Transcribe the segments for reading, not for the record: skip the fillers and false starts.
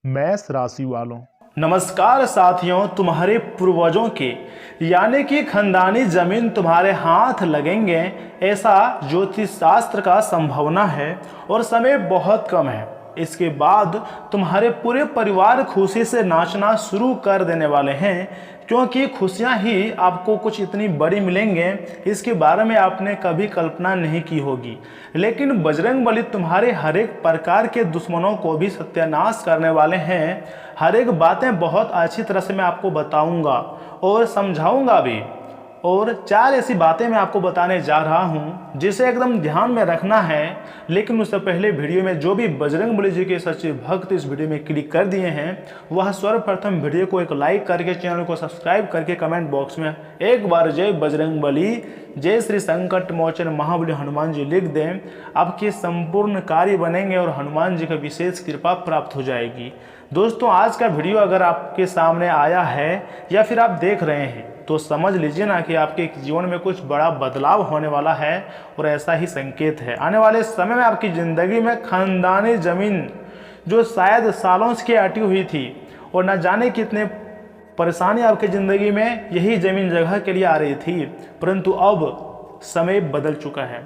मेष राशि वालों, नमस्कार साथियों। तुम्हारे पूर्वजों के यानी कि खानदानी जमीन तुम्हारे हाथ लगेंगे, ऐसा ज्योतिष शास्त्र का संभावना है और समय बहुत कम है। इसके बाद तुम्हारे पूरे परिवार खुशी से नाचना शुरू कर देने वाले हैं, क्योंकि खुशियां ही आपको कुछ इतनी बड़ी मिलेंगे इसके बारे में आपने कभी कल्पना नहीं की होगी। लेकिन बजरंगबली तुम्हारे हर एक प्रकार के दुश्मनों को भी सत्यानाश करने वाले हैं। हर एक बातें बहुत अच्छी तरह से मैं आपको बताऊंगा और समझाऊंगा भी। और 4 ऐसी बातें मैं आपको बताने जा रहा हूं जिसे एकदम ध्यान में रखना है। लेकिन उससे पहले वीडियो में जो भी बजरंगबली जी के सच्चे भक्त इस वीडियो में क्लिक कर दिए हैं, वह सर्वप्रथम वीडियो को एक लाइक करके चैनल को सब्सक्राइब करके कमेंट बॉक्स में एक बार जय बजरंगबली, जय श्री संकट मोचन महाबली हनुमान जी लिख दें। आपके संपूर्ण कार्य बनेंगे और हनुमान जी का विशेष कृपा प्राप्त हो जाएगी। दोस्तों, आज का वीडियो अगर आपके सामने आया है या फिर आप देख रहे हैं तो समझ लीजिए ना कि आपके जीवन में कुछ बड़ा बदलाव होने वाला है और ऐसा ही संकेत है। आने वाले समय में आपकी ज़िंदगी में खानदानी ज़मीन जो शायद सालों से अटी हुई थी और न जाने कितने परेशानी आपकी ज़िंदगी में यही ज़मीन जगह के लिए आ रही थी, परंतु अब समय बदल चुका है।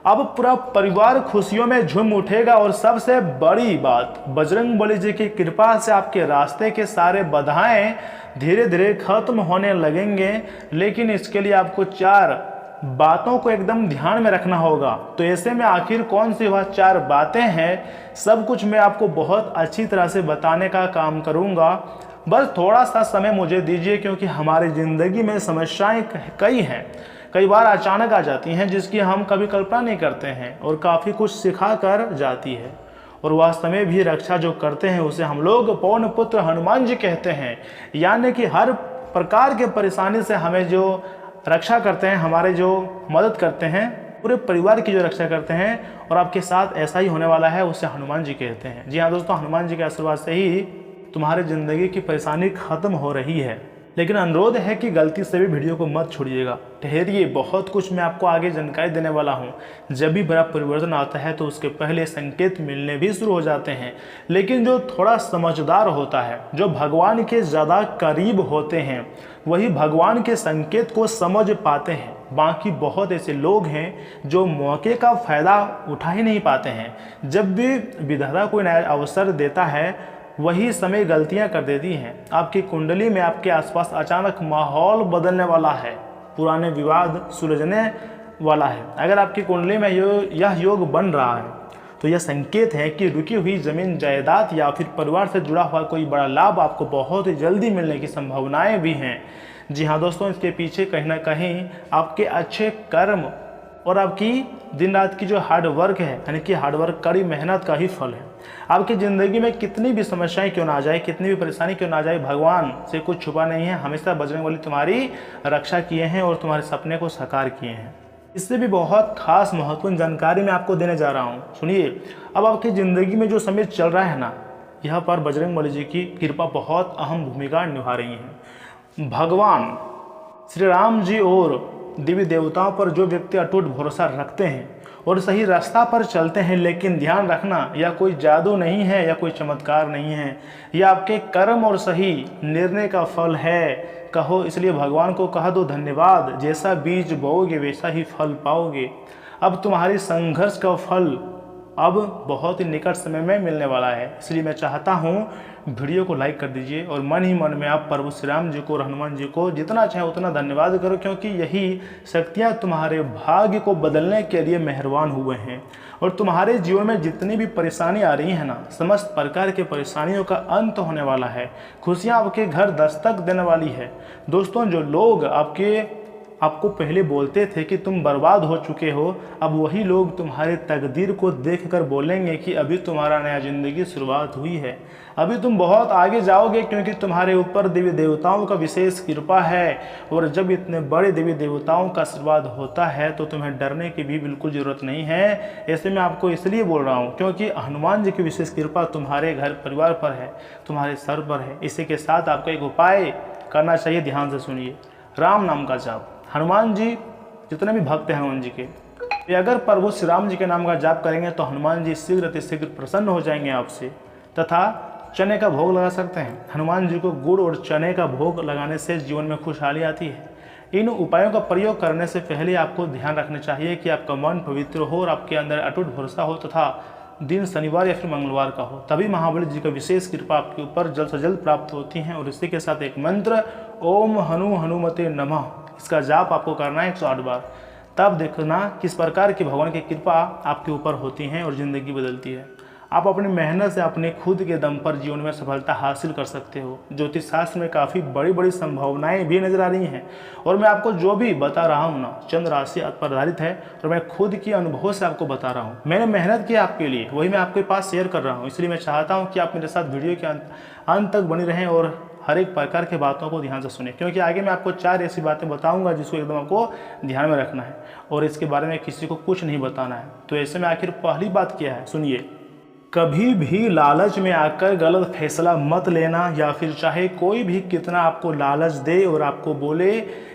अब पूरा परिवार खुशियों में झूम उठेगा और सबसे बड़ी बात, बजरंगबली जी की कृपा से आपके रास्ते के सारे बाधाएं धीरे धीरे खत्म होने लगेंगे। लेकिन इसके लिए आपको 4 बातों को एकदम ध्यान में रखना होगा। तो ऐसे में आखिर कौन सी वह 4 बातें हैं, सब कुछ मैं आपको बहुत अच्छी तरह से बताने का काम करूंगा। बस थोड़ा सा समय मुझे दीजिए, क्योंकि हमारी ज़िंदगी में समस्याएं कई हैं, कई बार अचानक आ जाती हैं जिसकी हम कभी कल्पना नहीं करते हैं और काफ़ी कुछ सिखा कर जाती है। और वह समय भी रक्षा जो करते हैं उसे हम लोग पवन पुत्र हनुमान जी कहते हैं। यानी कि हर प्रकार के परेशानी से हमें जो रक्षा करते हैं, हमारे जो मदद करते हैं, पूरे परिवार की जो रक्षा करते हैं, और आपके साथ ऐसा ही होने वाला है, उसे हनुमान जी कहते हैं। जी हाँ दोस्तों, हनुमान जी के आशीर्वाद से ही तुम्हारी ज़िंदगी की परेशानी खत्म हो रही है। लेकिन अनुरोध है कि गलती से भी वीडियो को मत छोड़िएगा, ठहरिए, बहुत कुछ मैं आपको आगे जानकारी देने वाला हूं। जब भी बड़ा परिवर्तन आता है तो उसके पहले संकेत मिलने भी शुरू हो जाते हैं। लेकिन जो थोड़ा समझदार होता है, जो भगवान के ज़्यादा करीब होते हैं, वही भगवान के संकेत को समझ पाते हैं। बाकी बहुत ऐसे लोग हैं जो मौके का फ़ायदा उठा ही नहीं पाते हैं। जब भी विधाता कोई नया अवसर देता है, वही समय गलतियां कर देती हैं। आपकी कुंडली में आपके आसपास अचानक माहौल बदलने वाला है, पुराने विवाद सुलझने वाला है। अगर आपकी कुंडली में यह योग बन रहा है तो यह संकेत है कि रुकी हुई जमीन जायदाद या फिर परिवार से जुड़ा हुआ कोई बड़ा लाभ आपको बहुत ही जल्दी मिलने की संभावनाएं भी हैं। जी हाँ दोस्तों, इसके पीछे कहीं ना कहीं आपके अच्छे कर्म और आपकी दिन रात की जो हार्ड वर्क है, यानी कि हार्ड वर्क, कड़ी मेहनत का ही फल है। आपकी ज़िंदगी में कितनी भी समस्याएं क्यों ना आ जाए, कितनी भी परेशानी क्यों ना आ जाए, भगवान से कुछ छुपा नहीं है। हमेशा बजरंगबली तुम्हारी रक्षा किए हैं और तुम्हारे सपने को साकार किए हैं। इससे भी बहुत खास महत्वपूर्ण जानकारी मैं आपको देने जा रहा हूँ, सुनिए। अब आपकी ज़िंदगी में जो समय चल रहा है ना, यहाँ पर बजरंगबली जी की कृपा बहुत अहम भूमिका निभा रही है। भगवान श्री राम जी और देवी देवताओं पर जो व्यक्ति अटूट भरोसा रखते हैं और सही रास्ता पर चलते हैं, लेकिन ध्यान रखना, यह कोई जादू नहीं है या कोई चमत्कार नहीं है, यह आपके कर्म और सही निर्णय का फल है। कहो, इसलिए भगवान को कह दो धन्यवाद, जैसा बीज बोओगे वैसा ही फल पाओगे। अब तुम्हारी संघर्ष का फल अब बहुत ही निकट समय में मिलने वाला है। इसलिए मैं चाहता हूँ वीडियो को लाइक कर दीजिए और मन ही मन में आप प्रभु श्री राम जी को और हनुमान जी को जितना चाहे उतना धन्यवाद करो, क्योंकि यही शक्तियाँ तुम्हारे भाग्य को बदलने के लिए मेहरबान हुए हैं। और तुम्हारे जीवन में जितनी भी परेशानी आ रही है ना, समस्त प्रकार के परेशानियों का अंत होने वाला है। खुशियाँ आपके घर दस्तक देने वाली है। दोस्तों, जो लोग आपको पहले बोलते थे कि तुम बर्बाद हो चुके हो, अब वही लोग तुम्हारे तकदीर को देखकर बोलेंगे कि अभी तुम्हारा नया ज़िंदगी शुरुआत हुई है, अभी तुम बहुत आगे जाओगे, क्योंकि तुम्हारे ऊपर देवी देवताओं का विशेष कृपा है। और जब इतने बड़े देवी देवताओं का आशीर्वाद होता है तो तुम्हें डरने की भी बिल्कुल ज़रूरत नहीं है। ऐसे में आपको इसलिए बोल रहा हूँ क्योंकि हनुमान जी की विशेष कृपा तुम्हारे घर परिवार पर है, तुम्हारे सर पर है। इसी के साथ आपको एक उपाय करना चाहिए, ध्यान से सुनिए। राम नाम का जाप। हनुमान जी जितने भी भक्त हैं हनुमान जी के, अगर प्रभु श्री राम जी के नाम का जाप करेंगे तो हनुमान जी शीघ्र अतिशीघ्र प्रसन्न हो जाएंगे आपसे, तथा चने का भोग लगा सकते हैं। हनुमान जी को गुड़ और चने का भोग लगाने से जीवन में खुशहाली आती है। इन उपायों का प्रयोग करने से पहले आपको ध्यान रखना चाहिए कि आपका मन पवित्र हो और आपके अंदर अटूट भरोसा हो तथा दिन शनिवार या फिर मंगलवार का हो, तभी महाबली जी का विशेष कृपा आपके ऊपर जल्द से जल्द प्राप्त होती है। और इसी के साथ एक मंत्र ओम हनुमते नमः, इसका जाप आपको करना है 108 बार। तब देखना किस प्रकार की भगवान की कृपा आपके ऊपर होती है और ज़िंदगी बदलती है। आप अपनी मेहनत से अपने खुद के दम पर जीवन में सफलता हासिल कर सकते हो। ज्योतिष शास्त्र में काफ़ी बड़ी बड़ी संभावनाएं भी नजर आ रही हैं और मैं आपको जो भी बता रहा हूँ ना, चंद्र राशि पर आधारित है और मैं खुद की अनुभव से आपको बता रहा हूँ। मैंने मेहनत की आपके लिए, वही मैं आपके पास शेयर कर रहा हूँ। इसलिए मैं चाहता हूँ कि आप मेरे साथ वीडियो के अंत तक बनी रहें और हर एक प्रकार की बातों को ध्यान से सुने, क्योंकि आगे मैं आपको 4 ऐसी बातें बताऊंगा जिसको एकदम आपको ध्यान में रखना है और इसके बारे में किसी को कुछ नहीं बताना है। तो ऐसे में आखिर पहली बात क्या है, सुनिए। कभी भी लालच में आकर गलत फैसला मत लेना, या फिर चाहे कोई भी कितना आपको लालच दे और आपको बोले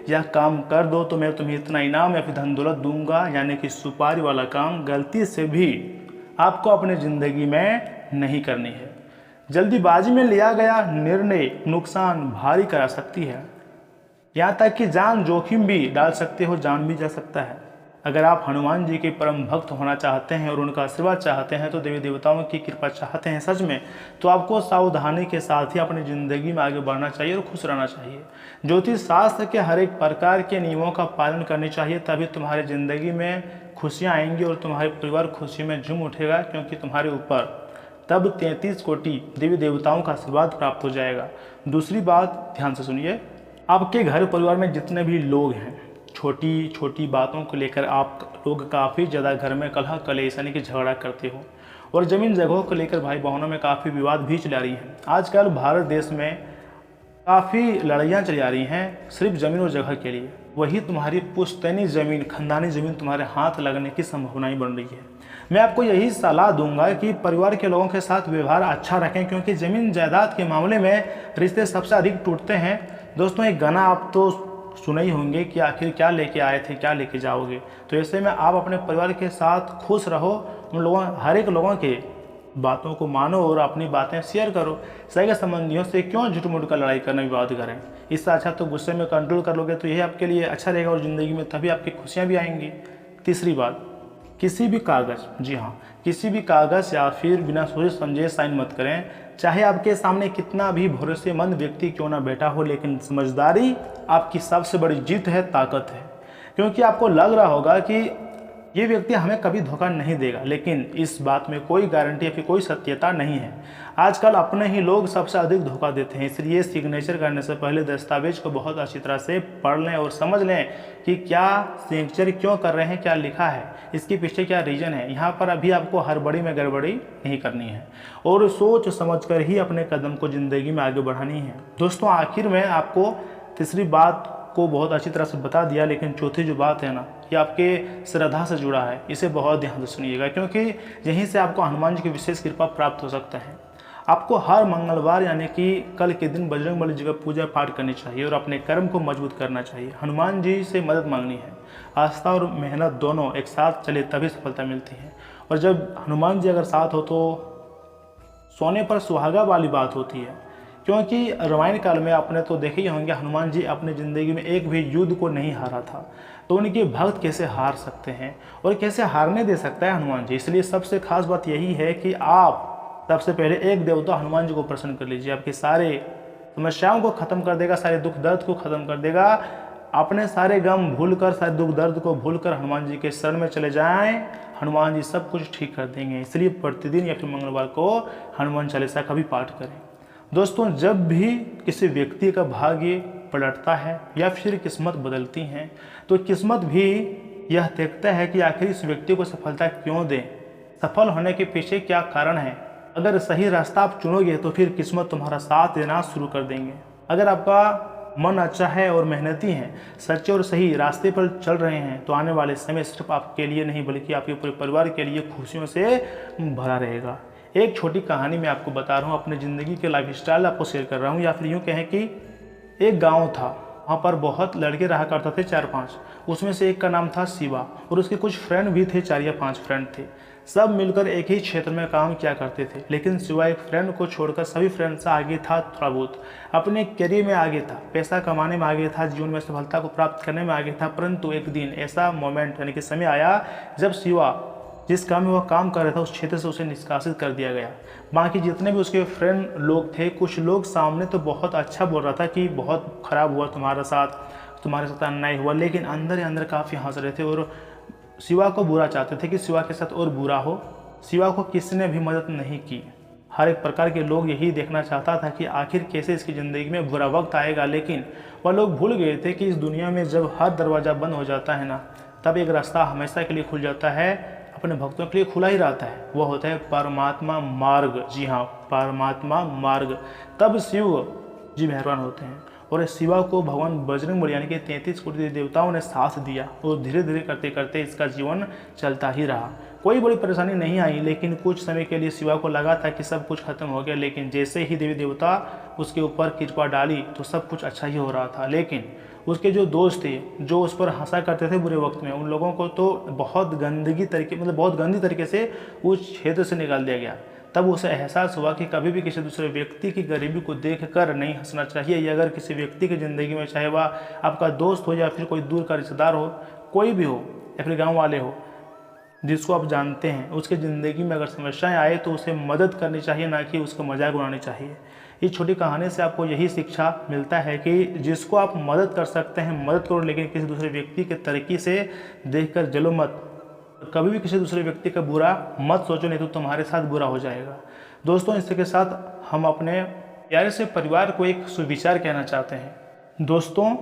या काम कर दो तो मैं तुम्हें इतना इनाम या फिर धन दौलत दूंगा, यानी कि सुपारी वाला काम गलती से भी आपको अपने ज़िंदगी में नहीं करनी है। जल्दीबाजी में लिया गया निर्णय नुकसान भारी करा सकती है, यहाँ तक कि जान जोखिम भी डाल सकते हो, जान भी जा सकता है। अगर आप हनुमान जी के परम भक्त होना चाहते हैं और उनका आशीर्वाद चाहते हैं, तो देवी देवताओं की कृपा चाहते हैं सच में, तो आपको सावधानी के साथ ही अपनी ज़िंदगी में आगे बढ़ना चाहिए और खुश रहना चाहिए। ज्योतिष शास्त्र के हर एक प्रकार के नियमों का पालन करनी चाहिए, तभी तुम्हारी ज़िंदगी में खुशियाँ आएंगी और तुम्हारे परिवार खुशी में झूम उठेगा, क्योंकि तुम्हारे ऊपर तब 33 कोटि देवी देवताओं का आशीर्वाद प्राप्त हो जाएगा। दूसरी बात ध्यान से सुनिए, आपके घर परिवार में जितने भी लोग हैं, छोटी छोटी बातों को लेकर आप लोग काफ़ी ज़्यादा घर में कलह कलेश यानी कि झगड़ा करते हो और ज़मीन जगहों को लेकर भाई बहनों में काफ़ी विवाद भी चला रही हैं। आजकल भारत देश में काफ़ी लड़ाइयाँ चली आ रही हैं सिर्फ ज़मीन और जगह के लिए। वही तुम्हारी पुश्तैनी ज़मीन, खानदानी ज़मीन तुम्हारे हाथ लगने की संभावनाएं बन रही है। मैं आपको यही सलाह दूंगा कि परिवार के लोगों के साथ व्यवहार अच्छा रखें, क्योंकि ज़मीन जायदाद के मामले में रिश्ते सबसे अधिक टूटते हैं। दोस्तों, एक गाना आप तो सुने ही होंगे कि आखिर क्या लेके आए थे क्या लेके जाओगे। तो ऐसे में आप अपने परिवार के साथ खुश रहो, उन लोगों हर एक लोगों के बातों को मानो और अपनी बातें शेयर करो। सगे संबंधियों से क्यों झूठ मूठ का लड़ाई करना, विवाद करें। इससे अच्छा तो गुस्से में कंट्रोल कर लोगे तो यही आपके लिए अच्छा रहेगा और ज़िंदगी में तभी आपकी खुशियाँ भी आएंगी। तीसरी बात, किसी भी कागज़, जी हाँ, किसी भी कागज़ या फिर बिना सोचे समझे साइन मत करें, चाहे आपके सामने कितना भी भरोसेमंद व्यक्ति क्यों ना बैठा हो। लेकिन समझदारी आपकी सबसे बड़ी जीत है, ताकत है, क्योंकि आपको लग रहा होगा कि ये व्यक्ति हमें कभी धोखा नहीं देगा, लेकिन इस बात में कोई गारंटी या फिर कोई सत्यता नहीं है। आजकल अपने ही लोग सबसे अधिक धोखा देते हैं, इसलिए सिग्नेचर करने से पहले दस्तावेज को बहुत अच्छी तरह से पढ़ लें और समझ लें कि क्या सिग्नेचर क्यों कर रहे हैं, क्या लिखा है, इसके पीछे क्या रीज़न है। यहाँ पर अभी आपको हड़बड़ी में गड़बड़ी नहीं करनी है और सोच समझ कर ही अपने कदम को ज़िंदगी में आगे बढ़ानी है। दोस्तों, आखिर में आपको तीसरी बात को बहुत अच्छी तरह से बता दिया, लेकिन चौथी जो बात है ना, ये आपके श्रद्धा से जुड़ा है। इसे बहुत ध्यान से सुनिएगा, क्योंकि यहीं से आपको हनुमान जी की विशेष कृपा प्राप्त हो सकता है। आपको हर मंगलवार यानी कि कल के दिन बजरंगबली जी का पूजा पाठ करनी चाहिए और अपने कर्म को मजबूत करना चाहिए। हनुमान जी से मदद मांगनी है। आस्था और मेहनत दोनों एक साथ चले तभी सफलता मिलती है। और जब हनुमान जी अगर साथ हो तो सोने पर सुहागा वाली बात होती है, क्योंकि रामायण काल में आपने तो देखे ही होंगे, हनुमान जी अपने ज़िंदगी में एक भी युद्ध को नहीं हारा था, तो उनके भक्त कैसे हार सकते हैं और कैसे हारने दे सकता है हनुमान जी। इसलिए सबसे खास बात यही है कि आप सबसे पहले एक देवता हनुमान जी को प्रसन्न कर लीजिए, आपके सारे समस्याओं को खत्म कर देगा, सारे दुख दर्द को खत्म कर देगा। अपने सारे गम भूलकर, सारे दुख दर्द को भूलकर हनुमान जी के शरण में चले जाएं, हनुमान जी सब कुछ ठीक कर देंगे। इसलिए प्रतिदिन या फिर मंगलवार को हनुमान चालीसा का भी पाठ करें। दोस्तों, जब भी किसी व्यक्ति का भाग्य पलटता है या फिर किस्मत बदलती है, तो किस्मत भी यह देखता है कि आखिर इस व्यक्ति को सफलता क्यों दें, सफल होने के पीछे क्या कारण है। अगर सही रास्ता आप चुनोगे तो फिर किस्मत तुम्हारा साथ देना शुरू कर देंगे। अगर आपका मन अच्छा है और मेहनती हैं, सच्चे और सही रास्ते पर चल रहे हैं, तो आने वाले समय सिर्फ आपके लिए नहीं बल्कि आपके पूरे परिवार के लिए खुशियों से भरा रहेगा। एक छोटी कहानी मैं आपको बता रहा हूँ, अपने ज़िंदगी के लाइफ स्टाइल आपको शेयर कर रहा हूँ, या फिर यूँ कहें कि एक गांव था, वहाँ पर बहुत लड़के रहा करते थे 4-5। उसमें से एक का नाम था शिवा और उसके कुछ फ्रेंड भी थे, 4 या 5 फ्रेंड थे। सब मिलकर एक ही क्षेत्र में काम किया करते थे, लेकिन शिवा एक फ्रेंड को छोड़कर सभी फ्रेंड से आगे था। थोड़ा बहुत अपने करियर में आगे था, पैसा कमाने में आगे था, जीवन में सफलता को प्राप्त करने में आगे था। परंतु एक दिन ऐसा मोमेंट यानी कि समय आया जब शिवा जिस काम में वह काम कर रहा था उस क्षेत्र से उसे निष्कासित कर दिया गया। बाकी जितने भी उसके फ्रेंड लोग थे, कुछ लोग सामने तो बहुत अच्छा बोल रहा था कि बहुत ख़राब हुआ तुम्हारे साथ अन्याय हुआ, लेकिन अंदर ही अंदर काफ़ी हंस रहे थे और शिवा को बुरा चाहते थे कि शिवा के साथ और बुरा हो। शिवा को किसी ने भी मदद नहीं की। हर एक प्रकार के लोग यही देखना चाहता था कि आखिर कैसे इसकी ज़िंदगी में बुरा वक्त आएगा, लेकिन वह लोग भूल गए थे कि इस दुनिया में जब हर दरवाज़ा बंद हो जाता है ना, तब एक रास्ता हमेशा के लिए खुल जाता है, अपने भक्तों के लिए खुला ही रहता है। वह होता है परमात्मा मार्ग। जी हाँ, परमात्मा मार्ग। तब शिव जी मेहरबान होते हैं और शिवा को भगवान बजरंगबली यानी कि 33 कोटि देवताओं ने साथ दिया और धीरे धीरे करते करते इसका जीवन चलता ही रहा। कोई बड़ी परेशानी नहीं आई, लेकिन कुछ समय के लिए शिवा को लगा था कि सब कुछ खत्म हो गया, लेकिन जैसे ही देवी देवता उसके ऊपर कृपा डाली तो सब कुछ अच्छा ही हो रहा था। लेकिन उसके जो दोस्त थे जो उस पर हंसा करते थे बुरे वक्त में, उन लोगों को तो बहुत गंदी तरीके से उस क्षेत्र से निकाल दिया गया। तब उसे एहसास हुआ कि कभी भी किसी दूसरे व्यक्ति की गरीबी को देखकर नहीं हंसना चाहिए, या अगर किसी व्यक्ति की ज़िंदगी में, चाहे वह आपका दोस्त हो या फिर कोई दूर का रिश्तेदार हो, कोई भी हो या फिर गाँव वाले हो जिसको आप जानते हैं, उसके ज़िंदगी में अगर समस्याएं आए तो उसे मदद करनी चाहिए, ना कि उसका मजाक उड़ानी चाहिए। इस छोटी कहानी से आपको यही शिक्षा मिलता है कि जिसको आप मदद कर सकते हैं मदद करो, लेकिन किसी दूसरे व्यक्ति के तरक्की से देखकर जलो मत। कभी भी किसी दूसरे व्यक्ति का बुरा मत सोचो, नहीं तो तुम्हारे साथ बुरा हो जाएगा। दोस्तों, इसके साथ हम अपने प्यारे से परिवार को एक सुविचार कहना चाहते हैं। दोस्तों,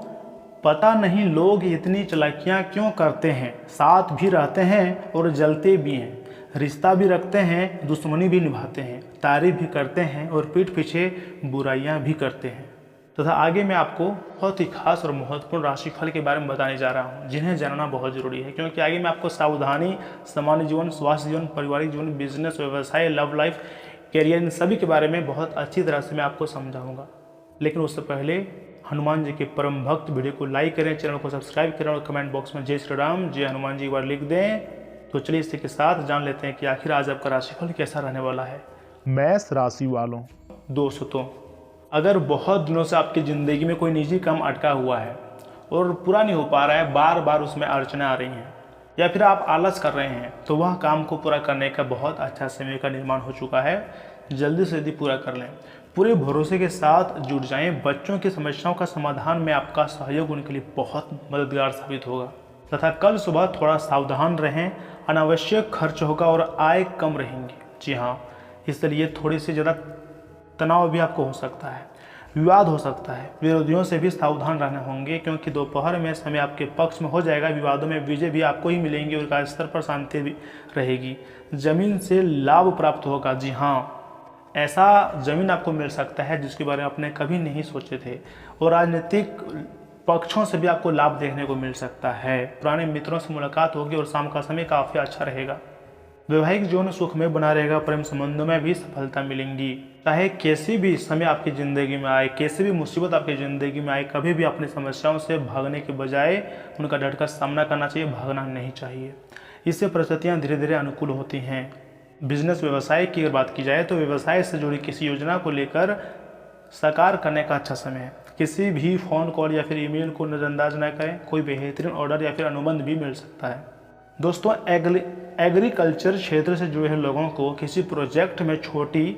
पता नहीं लोग इतनी चालाकियाँ क्यों करते हैं, साथ भी रहते हैं और जलते भी हैं, रिश्ता भी रखते हैं, दुश्मनी भी निभाते हैं, तारीफ भी करते हैं और पीठ पीछे बुराइयां भी करते हैं। तथा आगे मैं आपको बहुत ही खास और महत्वपूर्ण राशिफल के बारे में बताने जा रहा हूं, जिन्हें जानना बहुत ज़रूरी है, क्योंकि आगे मैं आपको सावधानी, सामान्य जीवन, स्वास्थ्य जीवन, पारिवारिक जीवन, बिजनेस, व्यवसाय, लव लाइफ, कैरियर, इन सभी के बारे में बहुत अच्छी तरह से मैं आपको समझाऊँगा। लेकिन उससे पहले हनुमान जी के परम भक्त वीडियो को लाइक करें, चैनल को सब्सक्राइब करें और कमेंट बॉक्स में जय श्री राम, जय हनुमान जी एक बार लिख दें। तो चलिए इसी के साथ जान लेते हैं कि आखिर आज आपका राशिफल कैसा रहने वाला है। मेष राशि वालों, दोस्तों, अगर बहुत दिनों से आपकी ज़िंदगी में कोई निजी काम अटका हुआ है और पूरा नहीं हो पा रहा है, बार बार उसमें अड़चनें आ रही हैं, या फिर आप आलस कर रहे हैं, तो वह काम को पूरा करने का बहुत अच्छा समय का निर्माण हो चुका है। जल्दी से जल्दी पूरा कर लें, पूरे भरोसे के साथ जुट जाएं। बच्चों की समस्याओं का समाधान में आपका सहयोग उनके लिए बहुत मददगार साबित होगा। तथा कल सुबह थोड़ा सावधान रहें, अनावश्यक खर्च होगा और आय कम रहेंगी। जी हाँ, इसलिए थोड़ी सी ज़्यादा तनाव भी आपको हो सकता है, विवाद हो सकता है, विरोधियों से भी सावधान रहना होंगे, क्योंकि दोपहर में समय आपके पक्ष में हो जाएगा। विवादों में विजय भी आपको ही मिलेंगी और कार्यस्थल पर शांति भी रहेगी। जमीन से लाभ प्राप्त होगा। जी हाँ, ऐसा जमीन आपको मिल सकता है जिसके बारे में आपने कभी नहीं सोचे थे, और राजनीतिक पक्षों से भी आपको लाभ देखने को मिल सकता है। पुराने मित्रों से मुलाकात होगी और शाम का समय काफ़ी अच्छा रहेगा। वैवाहिक जीवन सुखमय बना रहेगा। प्रेम संबंधों में भी सफलता मिलेंगी। चाहे कैसी भी समय आपकी ज़िंदगी में आए, कैसी भी मुसीबत आपकी ज़िंदगी में आए, कभी भी अपनी समस्याओं से भागने के बजाय उनका डटकर सामना करना चाहिए, भागना नहीं चाहिए। इससे परिस्थितियाँ धीरे धीरे अनुकूल होती हैं। बिजनेस व्यवसाय की अगर बात की जाए तो व्यवसाय से जुड़ी किसी योजना को लेकर साकार करने का अच्छा समय है। किसी भी फ़ोन कॉल या फिर ईमेल को नज़रअंदाज न करें, कोई बेहतरीन ऑर्डर या फिर अनुबंध भी मिल सकता है। दोस्तों, एग्रीकल्चर क्षेत्र से जुड़े हुए लोगों को किसी प्रोजेक्ट में छोटी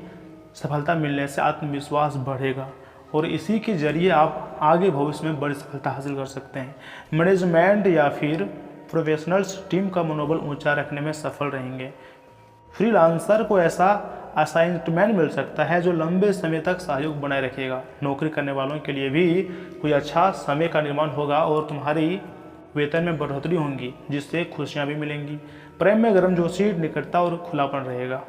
सफलता मिलने से आत्मविश्वास बढ़ेगा और इसी के जरिए आप आगे भविष्य में बड़ी सफलता हासिल कर सकते हैं। मैनेजमेंट या फिर प्रोफेशनल्स टीम का मनोबल ऊंचा रखने में सफल रहेंगे। फ्रीलांसर को ऐसा असाइनमेंट मिल सकता है जो लंबे समय तक सहयोग बनाए रखेगा। नौकरी करने वालों के लिए भी कोई अच्छा समय का निर्माण होगा और तुम्हारी वेतन में बढ़ोतरी होंगी, जिससे खुशियां भी मिलेंगी। प्रेम में गर्मजोशी, निकटता और खुलापन रहेगा।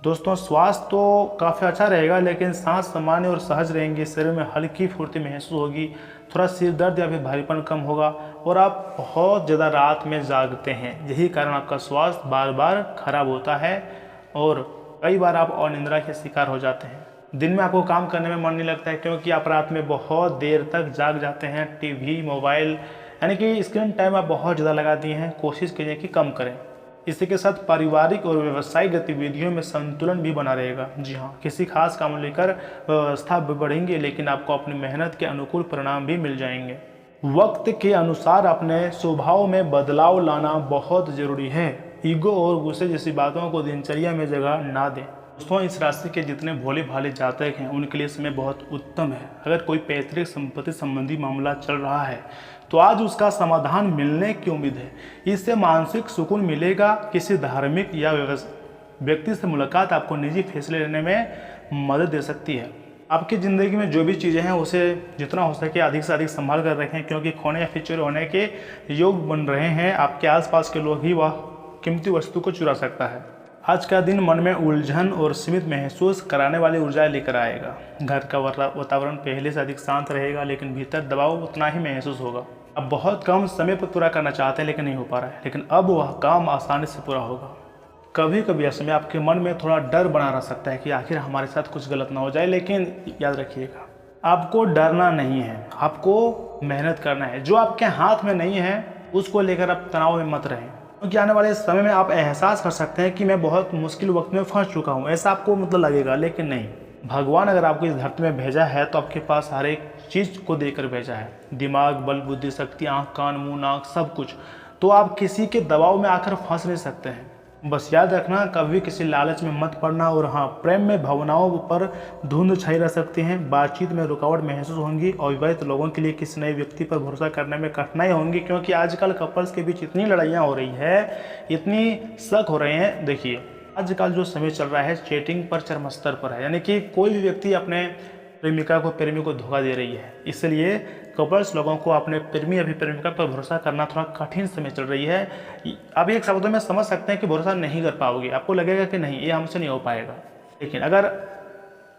दोस्तों, स्वास्थ्य तो काफ़ी अच्छा रहेगा, लेकिन सांस सामान्य और सहज रहेंगे। शरीर में हल्की फुर्ती महसूस होगी। थोड़ा सिर दर्द या फिर भारीपन कम होगा और आप बहुत ज़्यादा रात में जागते हैं। यही कारण आपका स्वास्थ्य बार बार खराब होता है और कई बार आप अनिद्रा के शिकार हो जाते हैं। दिन में आपको काम करने में मन नहीं लगता है, क्योंकि आप रात में बहुत देर तक जाग जाते हैं। टीवी, मोबाइल यानी कि स्क्रीन टाइम आप बहुत ज़्यादा लगा दिए हैं। कोशिश कीजिए कि कम करें। इसी के साथ पारिवारिक और व्यावसायिक गतिविधियों में संतुलन भी बना रहेगा। जी हाँ, किसी खास काम को लेकर व्यवस्था भी बढ़ेंगे, लेकिन आपको अपनी मेहनत के अनुकूल परिणाम भी मिल जाएंगे। वक्त के अनुसार अपने स्वभाव में बदलाव लाना बहुत ज़रूरी है। ईगो और गुस्से जैसी बातों को दिनचर्या में जगह ना दें। दोस्तों, इस राशि के जितने भोले भाले जातक हैं उनके लिए समय बहुत उत्तम है। अगर कोई पैतृक संपत्ति संबंधी मामला चल रहा है तो आज उसका समाधान मिलने की उम्मीद है। इससे मानसिक सुकून मिलेगा। किसी धार्मिक या व्यक्ति से मुलाकात आपको निजी फैसले लेने में मदद दे सकती है। आपकी ज़िंदगी में जो भी चीज़ें हैं उसे जितना हो सके अधिक से अधिक संभाल कर रखें, क्योंकि खोने या फिर चोरी होने के योग बन रहे हैं। आपके आसपास के लोग ही वह कीमती वस्तु को चुरा सकता है। आज का दिन मन में उलझन और सीमित महसूस कराने वाली ऊर्जा लेकर आएगा। घर का वातावरण पहले से अधिक शांत रहेगा, लेकिन भीतर दबाव उतना ही महसूस होगा। अब बहुत कम समय पर पूरा करना चाहते हैं लेकिन नहीं हो पा रहा है, लेकिन अब वह काम आसानी से पूरा होगा। कभी कभी ऐसे में आपके मन में थोड़ा डर बना रह सकता है कि आखिर हमारे साथ कुछ गलत ना हो जाए, लेकिन याद रखिएगा आपको डरना नहीं है, आपको मेहनत करना है। जो आपके हाथ में नहीं है उसको लेकर आप तनाव में मत रहें, क्योंकि आने वाले समय में आप एहसास कर सकते हैं कि मैं बहुत मुश्किल वक्त में फंस चुका हूँ, ऐसा आपको लगेगा। लेकिन नहीं, भगवान अगर आपको इस धरती में भेजा है तो आपके पास हर एक चीज़ को देकर भेजा है। दिमाग, बल, बुद्धि, शक्ति, आँख, कान, मुँह, नाक, सब कुछ। तो आप किसी के दबाव में आकर फंस नहीं सकते हैं। बस याद रखना, कभी किसी लालच में मत पड़ना। और हाँ, प्रेम में भावनाओं पर धुंध छाई रह सकती हैं। बातचीत में रुकावट महसूस होंगी। अविवाहित लोगों के लिए किसी नए व्यक्ति पर भरोसा करने में कठिनाई होंगी, क्योंकि आजकल कपल्स के बीच इतनी लड़ाइयाँ हो रही है, इतनी शक हो रहे हैं। देखिए, आजकल जो समय चल रहा है चैटिंग पर चरम स्तर पर है, यानी कि कोई भी व्यक्ति अपने प्रेमी को धोखा दे रही है। इसलिए कपल्स लोगों को अपने प्रेमी या प्रेमिका पर भरोसा करना थोड़ा कठिन समय चल रही है। आप एक शब्दों में समझ सकते हैं कि भरोसा नहीं कर पाओगे, आपको लगेगा कि नहीं, ये हमसे नहीं हो पाएगा। लेकिन अगर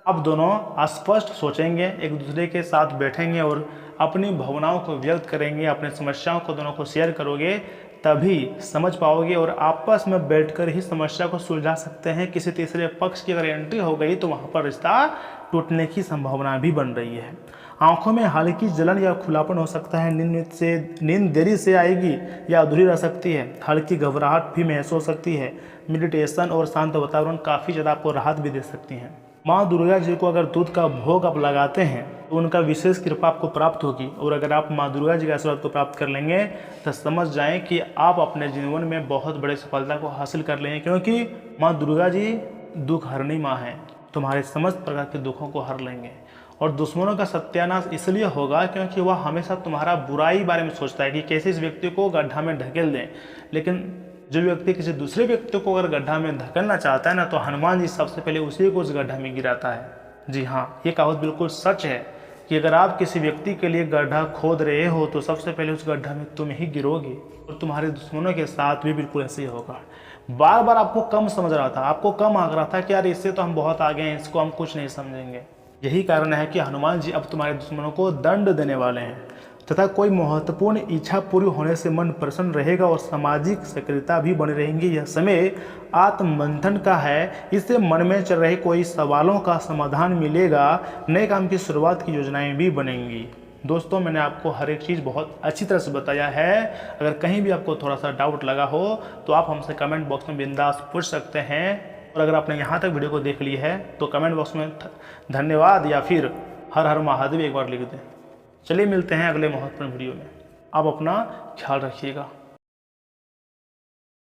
आप दोनों स्पष्ट सोचेंगे, एक दूसरे के साथ बैठेंगे और अपनी भावनाओं को व्यक्त करेंगे, अपनी समस्याओं को दोनों को शेयर करोगे, तभी समझ पाओगे और आपस में बैठकर ही समस्या को सुलझा सकते हैं। किसी तीसरे पक्ष की अगर एंट्री हो गई तो वहाँ पर रिश्ता टूटने की संभावना भी बन रही है। आंखों में हल्की जलन या खुलापन हो सकता है। नींद देरी से आएगी या अधूरी रह सकती है। हल्की घबराहट भी महसूस हो सकती है। मेडिटेशन और शांत वातावरण काफ़ी ज़्यादा आपको राहत भी दे सकती हैं। माँ दुर्गा जी को अगर दूध का भोग आप लगाते हैं तो उनका विशेष कृपा आपको प्राप्त होगी। और अगर आप माँ दुर्गा जी के आशीर्वाद को प्राप्त कर लेंगे तो समझ जाएं कि आप अपने जीवन में बहुत बड़ी सफलता को हासिल कर लेंगे, क्योंकि माँ दुर्गा जी दुख हरनी माँ हैं। तुम्हारे समस्त प्रकार के दुखों को हर लेंगे। और दुश्मनों का सत्यानाश इसलिए होगा क्योंकि वह हमेशा तुम्हारा बुराई बारे में सोचता है कि कैसे इस व्यक्ति को गड्ढा में ढकेल दें। लेकिन जो व्यक्ति किसी दूसरे व्यक्ति को अगर गड्ढा में धकेलना चाहता है ना, तो हनुमान जी सबसे पहले उसी को उस गड्ढा में गिराता है। जी हाँ, ये कहावत बिल्कुल सच है कि अगर आप किसी व्यक्ति के लिए गड्ढा खोद रहे हो तो सबसे पहले उस गड्ढा में तुम ही गिरोगे। और तुम्हारे दुश्मनों के साथ भी बिल्कुल ऐसे ही होगा। बार बार आपको कम समझ रहा था, आपको कम आग रहा था कि यार इससे तो हम बहुत आगे हैं, इसको हम कुछ नहीं समझेंगे। यही कारण है कि हनुमान जी अब तुम्हारे दुश्मनों को दंड देने वाले हैं, तथा कोई महत्वपूर्ण इच्छा पूरी होने से मन प्रसन्न रहेगा और सामाजिक सक्रियता भी बनी रहेंगी। यह समय आत्ममंथन का है। इससे मन में चल रहे कोई सवालों का समाधान मिलेगा। नए काम की शुरुआत की योजनाएं भी बनेंगी। दोस्तों, मैंने आपको हर एक चीज़ बहुत अच्छी तरह से बताया है। अगर कहीं भी आपको थोड़ा सा डाउट लगा हो तो आप हमसे कमेंट बॉक्स में बिंदास पूछ सकते हैं। और अगर आपने यहाँ तक वीडियो को देख ली है तो कमेंट बॉक्स में धन्यवाद या फिर हर हर महादेव एक बार लिख दें। चलिए मिलते हैं अगले महत्वपूर्ण वीडियो में। आप अपना ख्याल रखिएगा।